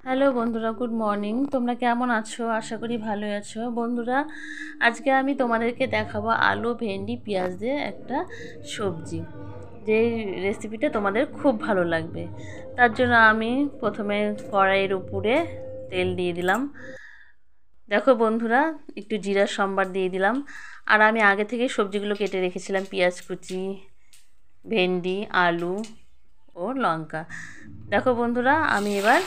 Hello বন্ধুরা, good morning. তোমরা কেমন আছো? আশা করি ভালোই আছো। বন্ধুরা, আজকে আমি তোমাদেরকে দেখাবো আলু, ভেন্ডি, পেঁয়াজ দিয়ে একটা সবজি, যে রেসিপিটা তোমাদের খুব ভালো লাগবে। তার জন্য আমি প্রথমে কড়াইয়ের উপরে তেল দিয়ে দিলাম। দেখো বন্ধুরা, একটু জিরা সম্বার দিয়ে দিলাম। আর আমি আগে থেকে সবজিগুলো কেটে রেখেছিলাম, পেঁয়াজ কুচি, ভেন্ডি, আলু ও লঙ্কা। দেখো বন্ধুরা, আমি এবার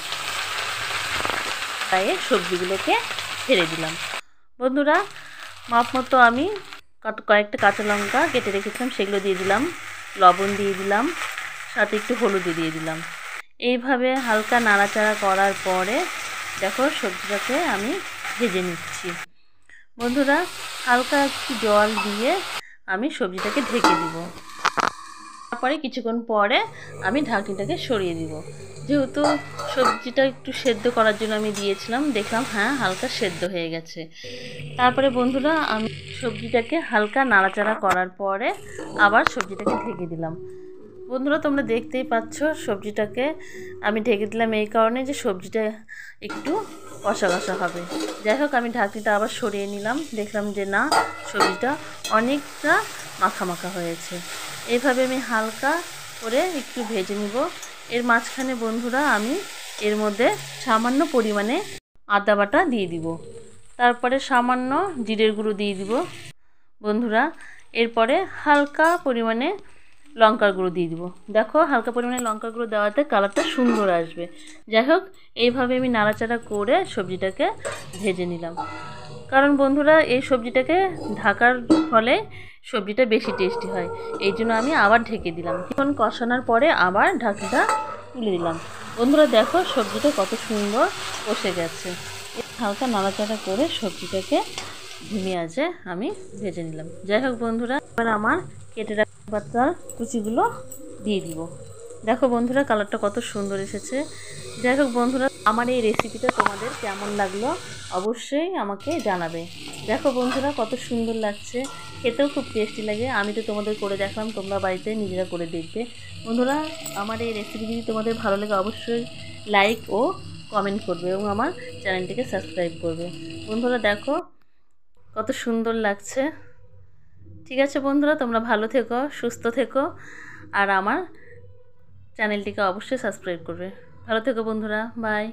সবজিগুলোকে ছেড়ে দিলাম। বন্ধুরা, মাপ মতো আমি কয়েকটা কাঁচা লঙ্কা কেটে রেখেছিলাম, সেগুলো দিয়ে দিলাম। লবণ দিয়ে দিলাম, সাথে একটু হলুদ দিয়ে দিলাম। এইভাবে হালকা নাড়াচাড়া করার পরে দেখো সবজিটাকে আমি ভেজে নিচ্ছি। বন্ধুরা, হালকা একটু জল দিয়ে আমি সবজিটাকে ঢেকে দিব। তারপরে কিছুক্ষণ পরে আমি ঢাকনিটাকে সরিয়ে দিব। যেহেতু সবজিটা একটু সেদ্ধ করার জন্য আমি দিয়েছিলাম, দেখলাম হ্যাঁ হালকা সেদ্ধ হয়ে গেছে। তারপরে বন্ধুরা, আমি সবজিটাকে হালকা নাড়াচাড়া করার পরে আবার সবজিটাকে ঢেকে দিলাম। বন্ধুরা, তোমরা দেখতেই পাচ্ছ সবজিটাকে আমি ঢেকে দিলাম এই কারণে যে সবজিটা একটু কষা কষা হবে। যাই হোক, আমি ঢাকনিটা আবার সরিয়ে নিলাম, দেখলাম যে না, সবজিটা অনেকটা মাখা মাখা হয়েছে। এইভাবে আমি হালকা করে একটু ভেজে নিব। এর মাঝখানে বন্ধুরা, আমি এর মধ্যে সামান্য পরিমাণে আদা বাটা দিয়ে দিব, তারপরে সামান্য জিরের গুঁড়ো দিয়ে দিব বন্ধুরা। এরপরে হালকা পরিমাণে লঙ্কার গুঁড়ো দিয়ে দিব। দেখো, হালকা পরিমাণে লঙ্কার গুঁড়ো দেওয়াতে কালারটা সুন্দর আসবে। যাই হোক, এইভাবে আমি নাড়াচাড়া করে সবজিটাকে ভেজে নিলাম। কারণ বন্ধুরা, এই সবজিটাকে ঢাকার ফলে সবজিটা বেশি টেস্টি হয়, এই জন্য আমি আবার ঢেকে দিলাম। এখন কষানোর পরে আবার ঢাকনিটা তুলে দিলাম। বন্ধুরা দেখো, সবজিটা কত সুন্দর কষে গেছে। হালকা নাড়াচাড়া করে সবজিটাকে ধিমে আঁচে আমি ভেজে নিলাম। যাই হোক বন্ধুরা, এবার আমার কেটে রাখা পাতার কুচিগুলো দিয়ে দিব। দেখো বন্ধুরা, কালারটা কত সুন্দর এসেছে। যাই হোক বন্ধুরা, আমার এই রেসিপিটা তোমাদের কেমন লাগলো অবশ্যই আমাকে জানাবে। দেখো বন্ধুরা, কত সুন্দর লাগছে, খেতেও খুব টেস্টি লাগে। আমি তো তোমাদের করে দেখলাম, তোমরা বাড়িতে নিজেরা করে দেখবে। বন্ধুরা, আমার এই রেসিপি যদি তোমাদের ভালো লাগে অবশ্যই লাইক ও কমেন্ট করবে এবং আমার চ্যানেলটিকে সাবস্ক্রাইব করবে। বন্ধুরা দেখো, কত সুন্দর লাগছে। ঠিক আছে বন্ধুরা, তোমরা ভালো থেকো, সুস্থ থেকো, আর আমার চ্যানেলটিকে অবশ্যই সাবস্ক্রাইব করবে। ভালো থেকো বন্ধুরা, বাই।